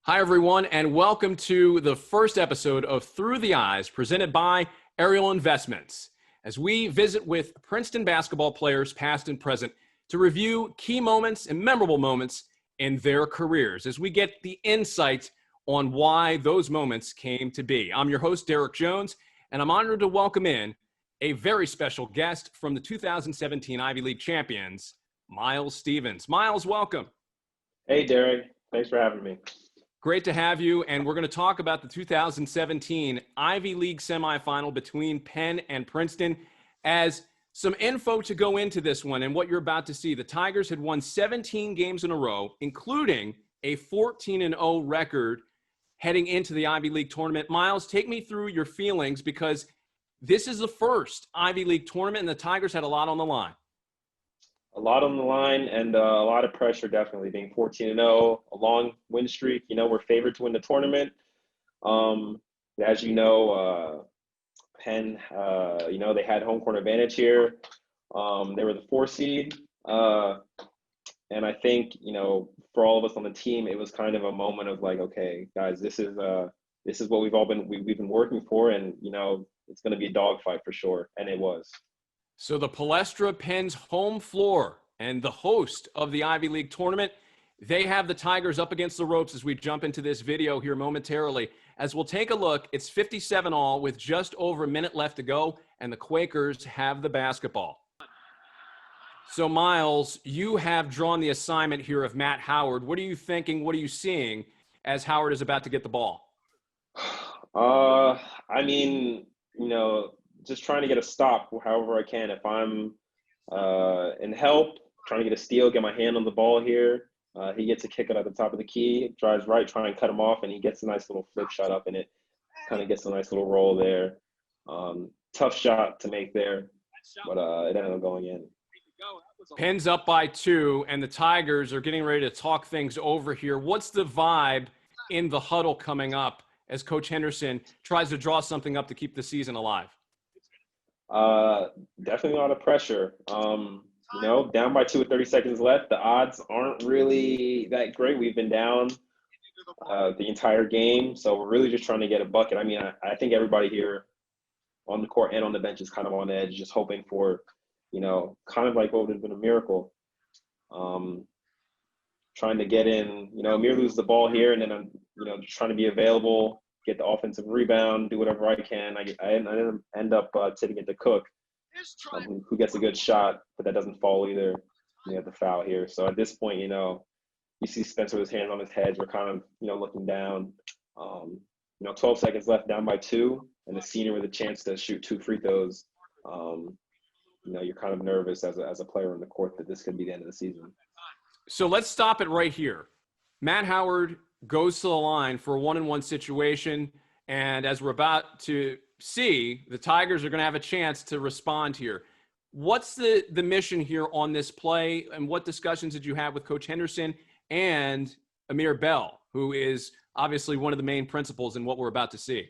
Hi, everyone, and welcome to the first episode of Through the Eyes, presented by Ariel Investments, as we visit with Princeton basketball players, past and present, to review key moments and memorable moments in their careers, as we get the insight on why those moments came to be. I'm your host, Derek Jones, and I'm honored to welcome in a very special guest from the 2017 Ivy League champions, Myles Stephens. Myles, welcome. Hey, Derek. Thanks for having me. Great to have you, and we're going to talk about the 2017 Ivy League semifinal between Penn and Princeton. As some info to go into this one and what you're about to see, the Tigers had won 17 games in a row, including a 14-0 record heading into the Ivy League tournament. Myles, take me through your feelings, because this is the first Ivy League tournament, and the Tigers had a lot on the line. A lot on the line and a lot of pressure, definitely, being 14-0, a long win streak. You know, we're favored to win the tournament. As you know, Penn, they had home court advantage here. They were the 4 seed. And I think, for all of us on the team, it was kind of a moment of like, okay, guys, this is what we've been working for, and, it's going to be a dogfight for sure. And it was. So the Palestra Penn's home floor and the host of the Ivy League tournament, they have the Tigers up against the ropes as we jump into this video here momentarily. As we'll take a look, it's 57-all with just over a minute left to go, and the Quakers have the basketball. So, Myles, you have drawn the assignment here of Matt Howard. What are you thinking? What are you seeing as Howard is about to get the ball? Just trying to get a stop however I can. If I'm in help, trying to get a steal, get my hand on the ball here. He gets a kick out at the top of the key, drives right, trying to cut him off, and he gets a nice little flip shot up, and it kind of gets a nice little roll there. Tough shot to make there, but it ended up going in. Penn's up by 2, and the Tigers are getting ready to talk things over here. What's the vibe in the huddle coming up as Coach Henderson tries to draw something up to keep the season alive? Definitely a lot of pressure. Down by 2 with 30 seconds left. The odds aren't really that great. We've been down the entire game, so we're really just trying to get a bucket. I think everybody here on the court and on the bench is kind of on the edge, just hoping for, kind of like what would have been a miracle. Trying to get in, Amir loses the ball here, and then I'm, just trying to be available, get the offensive rebound, do whatever I can. I end up tipping it to Cook, who gets a good shot, but that doesn't fall either. You have the foul here. So at this point, you see Spencer with his hands on his head. We're kind of, looking down. 12 seconds left, down by 2, and the senior with a chance to shoot 2 free throws. You're kind of nervous as a player on the court that this could be the end of the season. So let's stop it right here. Matt Howard goes to the line for a 1-on-1 situation, and as we're about to see, the Tigers are going to have a chance to respond here. What's the mission here on this play, and what discussions did you have with Coach Henderson and Amir Bell, who is obviously one of the main principals in what we're about to see?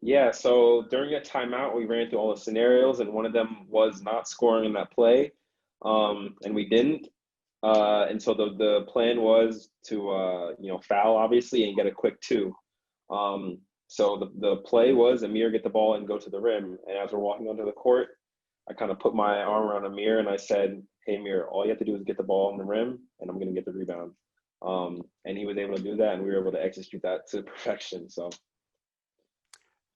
Yeah, so during a timeout, we ran through all the scenarios, and one of them was not scoring in that play, and we didn't. And so the plan was to, foul, obviously, and get a quick 2. So the play was Amir get the ball and go to the rim. And as we're walking onto the court, I kind of put my arm around Amir and I said, hey, Amir, all you have to do is get the ball on the rim, and I'm going to get the rebound. And he was able to do that, and we were able to execute that to perfection. So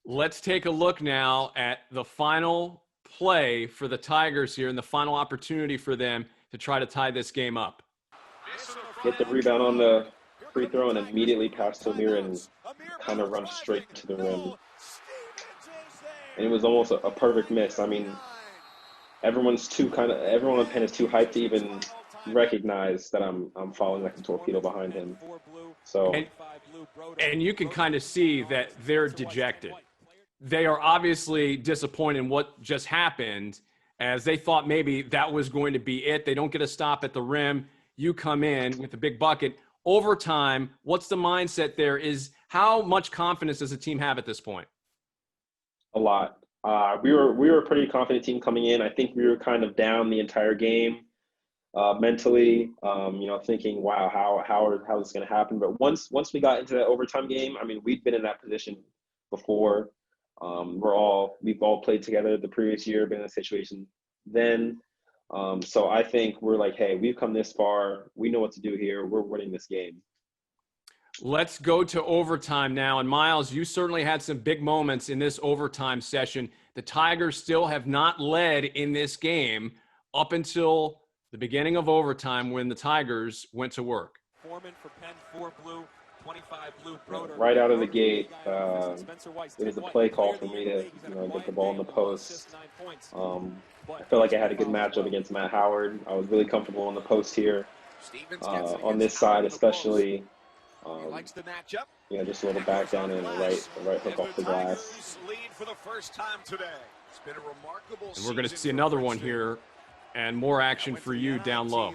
let's take a look now at the final play for the Tigers here and the final opportunity for them to try to tie this game up. Get the rebound on the free throw and immediately pass to Amir and kind of run straight to the rim. And it was almost a perfect miss. Everyone on Penn is too hyped to even recognize that I'm following like a torpedo behind him. So and you can kind of see that they're dejected. They are obviously disappointed in what just happened, as they thought maybe that was going to be it. They don't get a stop at the rim. You come in with a big bucket. Overtime, what's the mindset there? How much confidence does the team have at this point? A lot. We were a pretty confident team coming in. I think we were kind of down the entire game. mentally, thinking, wow, how is this going to happen? But once we got into that overtime game, I mean, we'd been in that position before. We've all played together the previous year, been in a situation then. So I think we're like, hey, we've come this far. We know what to do here. We're winning this game. Let's go to overtime now. And Myles, you certainly had some big moments in this overtime session. The Tigers still have not led in this game up until the beginning of overtime when the Tigers went to work. Foreman for Penn, 4 blue, 25 blue. Right out of the gate, it was a play call for me to get the ball in the post. I felt like I had a good matchup against Matt Howard. I was really comfortable on the post here. On this side especially. Just a little back down and a right hook off the glass. And we're going to see another one here and more action for you down low.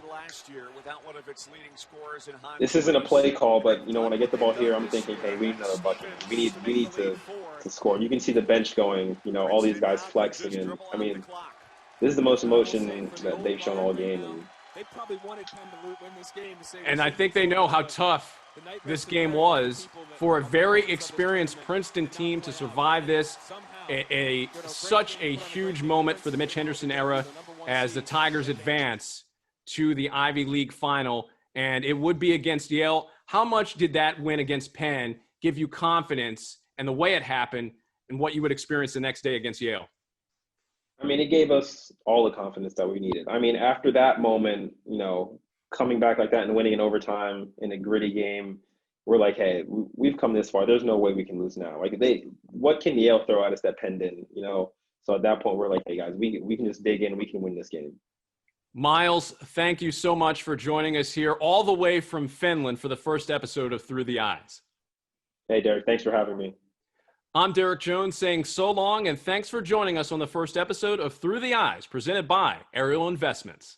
This isn't a play call, but when I get the ball here, I'm thinking, hey, we need another bucket. We need to score. You can see the bench going, all these guys flexing, and I mean, this is the most emotion that they've shown all game. And I think they know how tough this game was for a very experienced Princeton team to survive this. Such a huge moment for the Mitch Henderson era as the Tigers advance to the Ivy League final, and it would be against Yale. How much did that win against Penn give you confidence and the way it happened and what you would experience the next day against Yale? I mean, it gave us all the confidence that we needed. I mean, after that moment, coming back like that and winning in overtime in a gritty game, we're like, hey, we've come this far. There's no way we can lose now. Like, what can Yale throw at us that Penn didn't, So at that point, we're like, hey, guys, we can just dig in. We can win this game. Myles, thank you so much for joining us here all the way from Finland for the first episode of Through the Eyes. Hey, Derek, thanks for having me. I'm Derek Jones saying so long, and thanks for joining us on the first episode of Through the Eyes, presented by Ariel Investments.